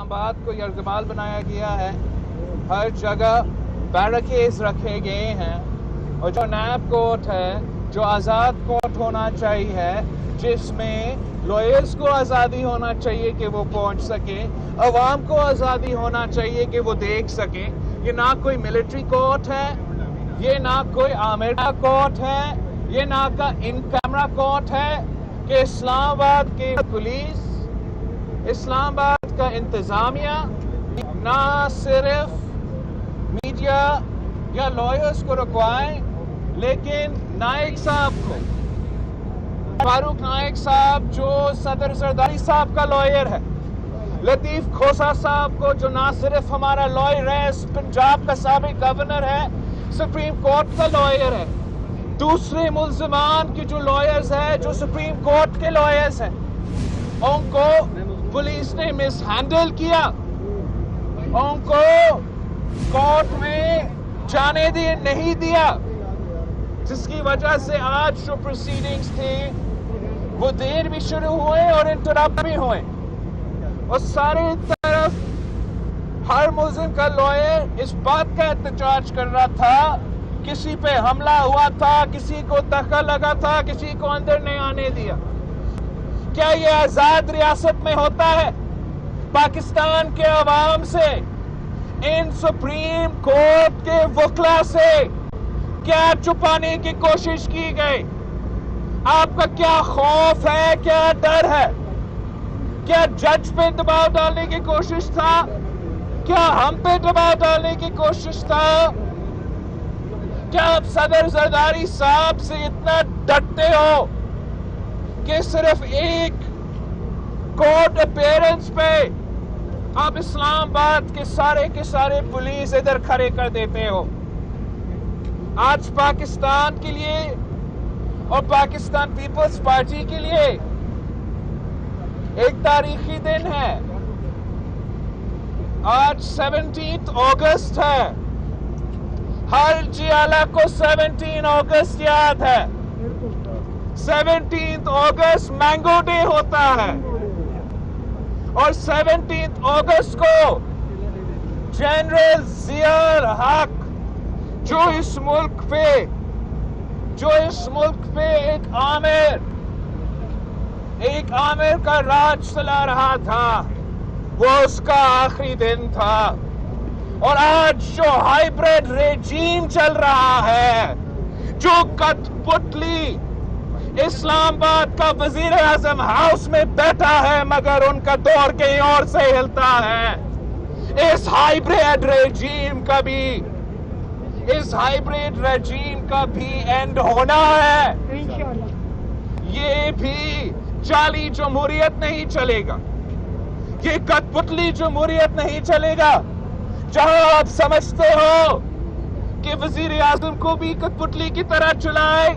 آباد کو یرغمال بنایا گیا ہے، ہر جگہ بیریکیڈز رکھے گئے ہیں، اور جو نیب کورٹ ہے جو آزاد کورٹ ہونا چاہیے، جس میں لائرز کو آزادی ہونا چاہیے کہ وہ پہنچ سکیں، عوام کو آزادی ہونا چاہیے کہ وہ دیکھ سکیں، یہ نہ کوئی ملٹری کورٹ ہے، یہ نہ کوئی آمرہ کورٹ ہے، یہ نہ کا ان کیمرہ کورٹ ہے کہ اسلام آباد کی پولیس، اسلام آباد کا انتظامیہ نہ صرف میڈیا یا لائرز کو رکوائیں، لیکن نائک صاحب کو، فاروق نائک صاحب جو صدر زرداری صاحب کا لائر ہے، لطیف کھوسہ صاحب کو جو نہ صرف ہمارا لائر ہے، پنجاب کا سابق گورنر ہے، سپریم کورٹ کا لائر ہے، دوسرے ملزمان کی جو لائرز ہیں جو سپریم کورٹ کے لائرز ہیں، ان کو پولیس نے مس ہینڈل کیا، ان کو کورٹ میں جانے نہیں دیا، جس کی وجہ سے آج جو پروسیڈنگز تھی وہ دیر بھی شروع ہوئے اور انٹرپٹ بھی ہوئے، اور سارے طرف ہر ملزم کا لائر اس بات کا احتجاج کر رہا تھا، کسی پہ حملہ ہوا تھا، کسی کو دھکا لگا تھا، کسی کو اندر نہیں آنے دیا۔ کیا یہ آزاد ریاست میں ہوتا ہے؟ پاکستان کے عوام سے، ان سپریم کورٹ کے وکلا سے کیا چھپانے کی کوشش کی گئی؟ آپ کا کیا خوف ہے، کیا ڈر ہے؟ کیا جج پہ دباؤ ڈالنے کی کوشش تھا؟ کیا ہم پہ دباؤ ڈالنے کی کوشش تھا؟ کیا آپ صدر زرداری صاحب سے اتنا ڈرتے ہو کہ صرف ایک کورٹ اپیرنس پہ آپ اسلام آباد کے سارے پولیس ادھر کھڑے کر دیتے ہو؟ آج پاکستان کے لیے اور پاکستان پیپلز پارٹی کے لیے ایک تاریخی دن ہے۔ آج 17 اگست ہے، ہر جیالہ کو 17 اگست یاد ہے۔ 17 اگست مینگو ڈے ہوتا ہے، اور 17 اگست کو جنرل ضیاء الحق جو اس ملک پہ ایک آمر کا راج چلا رہا تھا، وہ اس کا آخری دن تھا۔ اور آج جو ہائیبریڈ ریجیم چل رہا ہے، جو کٹ پتلی اسلام آباد کا وزیر اعظم ہاؤس میں بیٹھا ہے مگر ان کا دور کہیں اور سے ہلتا ہے، اس ہائیبریڈ ریجیم کا بھی اینڈ ہونا ہے۔ یہ بھی جعلی جمہوریت نہیں چلے گا، یہ کٹ پتلی جمہوریت نہیں چلے گا، جہاں آپ سمجھتے ہو کہ وزیر اعظم کو بھی کٹ پتلی کی طرح چلائے،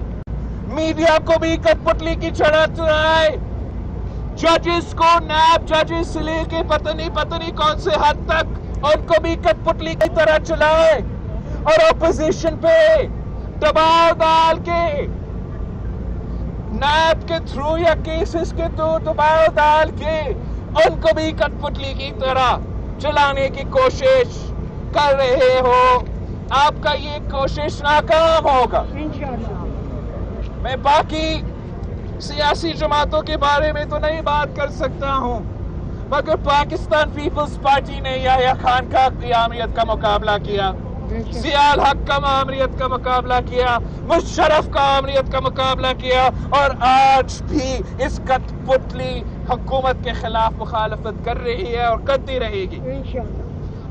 میڈیا کو بھی کٹ پتلی کی طرح چلائے، ججز کو، نیب ججز سے لے کے پتہ نہیں کون سے حد تک ان کو بھی کٹ پتلی کی طرح چلائے، اور اپوزیشن پہ دباؤ ڈال کے نیب کے تھرو یا کیسز کے تو دباؤ ڈال کے ان کو بھی کٹ پتلی کی طرح چلانے کی کوشش کر رہے ہو۔ آپ کا یہ کوشش ناکام ہوگا۔ میں باقی سیاسی جماعتوں کے بارے میں تو نہیں بات کر سکتا ہوں، مگر پاکستان پیپلز پارٹی نے یحییٰ خان کا قیامیت کا مقابلہ کیا، ضیاء الحق کا آمریت کا مقابلہ کیا، مشرف کا آمریت کا مقابلہ کیا، اور آج بھی اس کٹ پتلی حکومت کے خلاف مخالفت کر رہی ہے اور کرتی رہے گی۔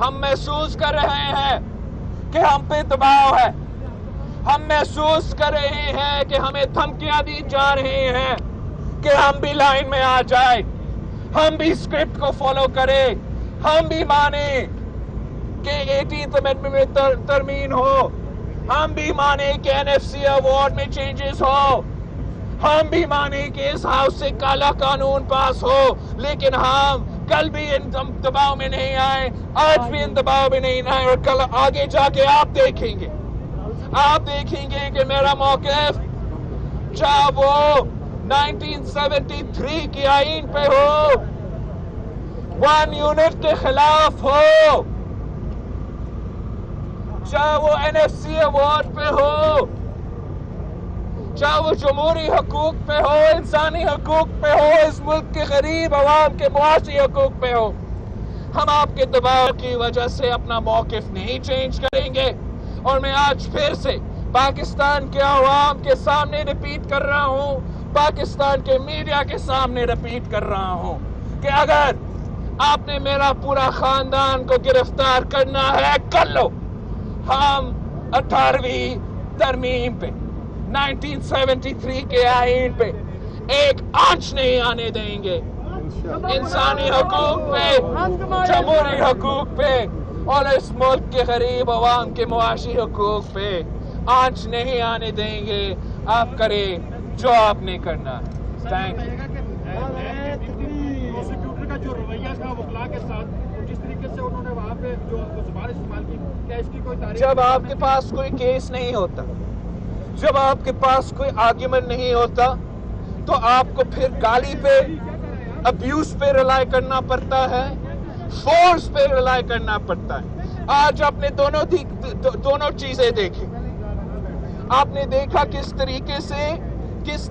ہم محسوس کر رہے ہیں کہ ہم پہ دباؤ ہے، ہم محسوس کر رہے ہیں کہ ہمیں دھمکیاں دی جا رہی ہیں کہ ہم بھی لائن میں آ جائیں، ہم بھی اسکرپٹ کو فالو کریں، ہم بھی مانیں کہ 18th امینڈمنٹ میں ترمیم ہو، ہم بھی مانیں کہ NFC ایوارڈ میں چینجز ہو، ہم بھی مانیں کہ اس ہاؤس سے کالا قانون پاس ہو، لیکن ہم کل بھی ان دباؤ میں نہیں آئے، آج بھی ان دباؤ میں نہیں آئے، اور کل آگے جا کے آپ دیکھیں گے کہ میرا موقف چاہے وہ 1973 کی آئین پہ ہو، ون یونٹ کے خلاف ہو، چاہے وہ NFC ایوارڈ پہ ہو، چاہے وہ جمہوری حقوق پہ ہو، انسانی حقوق پہ ہو، اس ملک کے غریب عوام کے معاشی حقوق پہ ہو، ہم آپ کے دباؤ کی وجہ سے اپنا موقف نہیں چینج کریں گے۔ اور میں آج پھر سے پاکستان کے عوام کے سامنے ریپیٹ کر رہا ہوں، پاکستان کے میڈیا کے سامنے ریپیٹ کر رہا ہوں کہ اگر آپ نے میرا پورا خاندان کو گرفتار کرنا ہے کر لو، ہم 18ویں ترمیم پہ 1973 کے آئین پہ ایک آنچ نہیں آنے دیں گے، انسانی حقوق پہ، جمہوری حقوق پہ اور اس ملک کے غریب عوام کے معاشی حقوق پہ آنچ نہیں آنے دیں گے۔ آپ کریں جو آپ نے کرنا ہے۔ تھینک پروسیکیوٹر کا جو رویہ تھا وکلاء کے ساتھ، جس طریقے سے انہوں نے وہاں پہ جو زبان استعمال کی، کیا اس کی کوئی تاریخ؟ جب آپ کے پاس کوئی کیس نہیں ہوتا، جب آپ کے پاس کوئی آرگیومنٹ نہیں ہوتا، تو آپ کو پھر گالی پہ، ابیوز پہ ریلائی کرنا پڑتا ہے، فورس پہ ریلائی کرنا پڑتا ہے۔ آج آپ نے دونوں چیزیں دیکھی۔ آپ نے دیکھا کس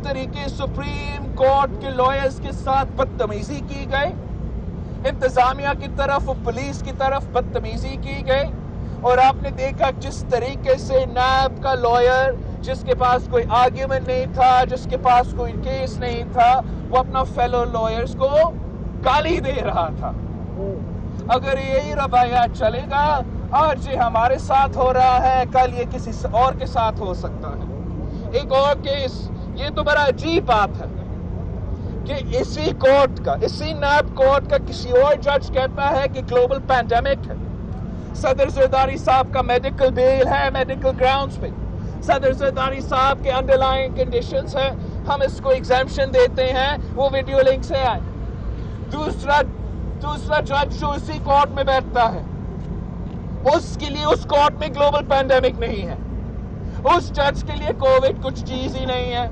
طریقے سپریم کورٹ کے لائرز کے ساتھ بدتمیزی کی گئی، انتظامیہ کی طرف اور پولیس کی طرف بدتمیزی کی گئی، اور آپ نے دیکھا جس طریقے سے نیب کا لائر جس کے پاس کوئی آرگیومنٹ نہیں تھا، جس کے پاس کوئی کیس نہیں تھا، وہ اپنا فیلو لائرز کو گالی دے رہا تھا۔ اگر یہی رویہ چلے گا، آج یہ ہمارے ساتھ ہو رہا ہے، کل یہ کسی اور کے ساتھ ہو سکتا ہے۔ ایک اور کیس، یہ تو بڑا عجیب بات ہے کہ اسی نیب کورٹ کا کسی اور جج کہتا ہے کہ گلوبل پینڈیمک ہے۔ صدر زرداری صاحب کا میڈیکل بیل ہے، میڈیکل گراؤنڈز پہ صدر زرداری صاحب کے انڈرلائنگ کنڈیشنز ہیں، ہم اس کو ایگزیمپشن دیتے ہیں، وہ ویڈیو لنک سے آئے۔ دوسرا جج جو اسی کورٹ میں بیٹھتا ہے، اس کے لیے اس کورٹ میں گلوبل پینڈیمک نہیں ہے، اس جج کے لیے کووڈ کچھ چیز ہی نہیں ہے۔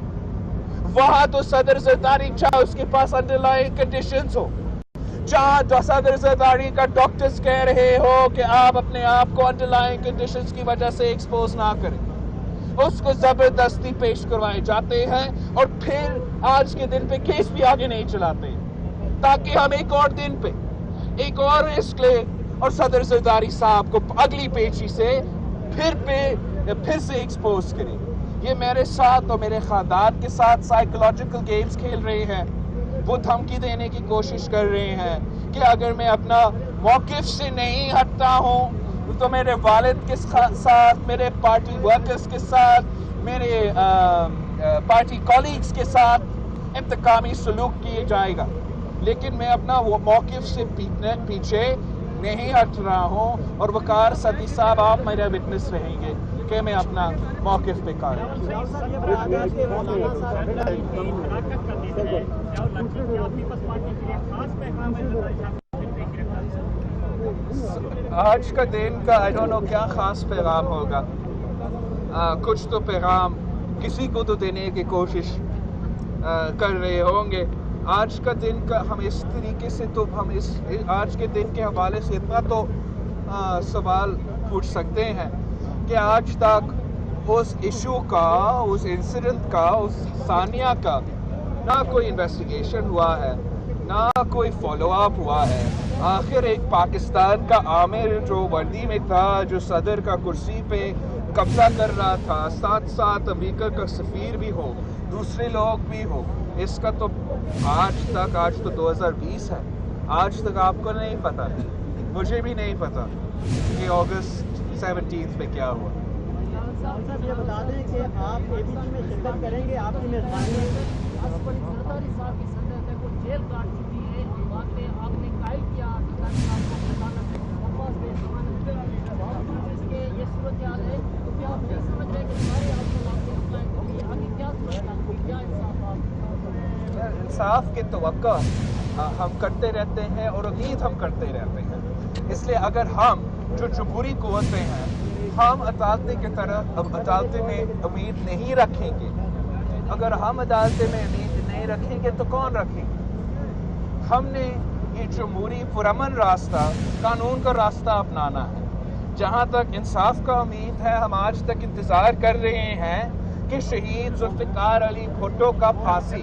وہاں تو صدر زرداری چاہے اس کے پاس انڈرلائنگ کنڈیشنز ہو، جہاں صدر زرداری کا ڈاکٹرز کہہ رہے ہو کہ آپ اپنے آپ کو انڈرلائنگ کنڈیشنز کی وجہ سے ایکسپوز نہ کریں، اس کو زبردستی پیش کروائے جاتے ہیں، اور پھر آج کے دن پہ کیس بھی آگے نہیں چلاتے تاکہ ہم ایک اور دن پہ ایک اور رسک لیں اور صدر زرداری صاحب کو اگلی پیشی سے پھر سے ایکسپوز کریں۔ یہ میرے ساتھ اور میرے خاندان کے ساتھ سائیکولوجیکل گیمز کھیل رہے ہیں، وہ دھمکی دینے کی کوشش کر رہے ہیں کہ اگر میں اپنا موقف سے نہیں ہٹتا ہوں تو میرے والد کے ساتھ، میرے پارٹی ورکرز کے ساتھ، میرے پارٹی کولیگز کے ساتھ انتقامی سلوک کیے جائے گا۔ لیکن میں اپنا موقف سے پیچھے نہیں ہٹ رہا ہوں، اور وقار صدی صاحب آپ میرے وٹنس رہیں گے کہ میں اپنا موقف پہ قائم ہوں۔ آج کا دن کا I don't know کیا خاص پیغام ہوگا، کچھ تو پیغام کسی کو تو دینے کی کوشش کر رہے ہوں گے۔ آج کا دن کا ہم اس طریقے سے تو ہم آج کے دن کے حوالے سے اتنا تو سوال پوچھ سکتے ہیں کہ آج تک اس ایشو کا، اس انسیڈنٹ کا، اس ثانیہ کا نہ کوئی انویسٹیگیشن ہوا ہے، نہ کوئی فالو اپ ہوا ہے۔ آخر ایک پاکستان کا عامر جو وردی میں تھا، جو صدر کا کرسی پہ قبضہ کر رہا تھا، ساتھ ساتھ امریکہ کا سفیر بھی ہو، دوسرے لوگ بھی ہو، اس کا تو آج تو 2020 ہے، آج تک آپ کو نہیں پتا، مجھے بھی نہیں پتا کہ اگست 17 پہ کیا ہوا۔ صاحب یہ بتا دیں کہ آپ ABC میں شرکت کریں گے، آپ کی میزبانی ہے۔ زرداری صاحب کی صدر کو جیل کاٹ چکی ہے، واقعی آپ نے قائل کیا یہ صورتحال ہے، تو کیا آپ نہیں سمجھ رہے کہ ہمارے آپ کو آگے کیا صورتحال ہوگی، کیا انصاف کی توقع ہم کرتے رہتے ہیں اور امید ہم کرتے رہتے ہیں۔ اس لیے اگر ہم جو جمہوری قوتیں ہیں، ہم عدالتیں میں امید نہیں رکھیں گے، اگر ہم عدالتیں میں امید نہیں رکھیں گے تو کون رکھیں گے؟ ہم نے یہ جمہوری پرامن راستہ قانون کا راستہ اپنانا ہے. جہاں تک انصاف کا امید ہے، ہم آج تک انتظار کر رہے ہیں کہ شہید ذوالفقار علی بھٹو کا پھانسی،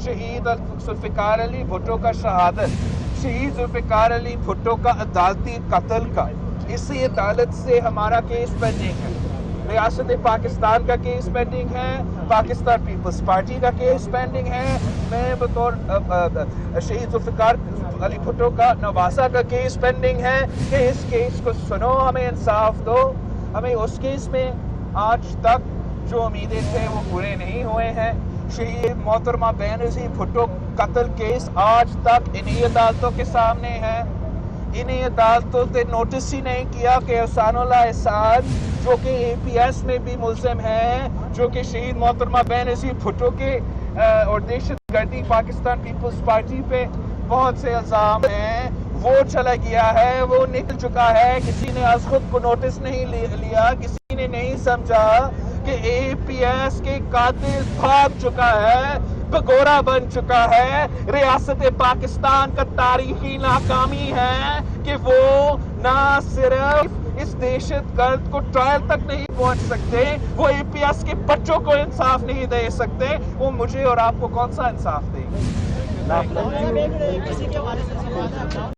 شہید ذوالفقار علی بھٹو کا شہادت، شہید ذوالفقار علی بھٹو کا عدالتی قتل کا، اسی عدالت سے ہمارا کیس پینڈنگ ہے. ریاست پاکستان کا کیس پینڈنگ ہے، پاکستان پیپلز پارٹی کا کیس پینڈنگ ہے. میں بطور شہید ذوالفقار علی بھٹو کا نواسہ کا کیس پینڈنگ ہے کہ اس کیس کو سنو، ہمیں انصاف دو. ہمیں اس کیس میں آج تک جو امیدیں تھے وہ پورے نہیں ہوئے ہیں. شہید محترمہ بے نظیر بھٹو قتل کیس آج تک انہی عدالتوں کے سامنے ہے. انہیں عدالتوں نے نوٹس ہی نہیں کیا کہ احسان اللہ احسان جو کہ اے پی ایس میں بھی ملزم ہے، جو کہ شہید محترمہ بے نظیر بھٹو کے اور دہشت گردی پاکستان پیپلز پارٹی پہ بہت سے الزام ہیں، وہ چلا گیا ہے، وہ نکل چکا ہے. کسی نے از خود کو نوٹس نہیں لیا، کسی نے نہیں سمجھا کہ اے پی ایس کے قاتل بھاگ چکا ہے، بگورا بن چکا ہے. ریاست پاکستان کا تاریخی ناکامی ہے کہ وہ نہ صرف اس دہشت گرد کو ٹرائل تک نہیں پہنچ سکتے، وہ اے پی ایس کے بچوں کو انصاف نہیں دے سکتے. وہ مجھے اور آپ کو کون سا انصاف دیں گے؟ کسی کے حوالے سے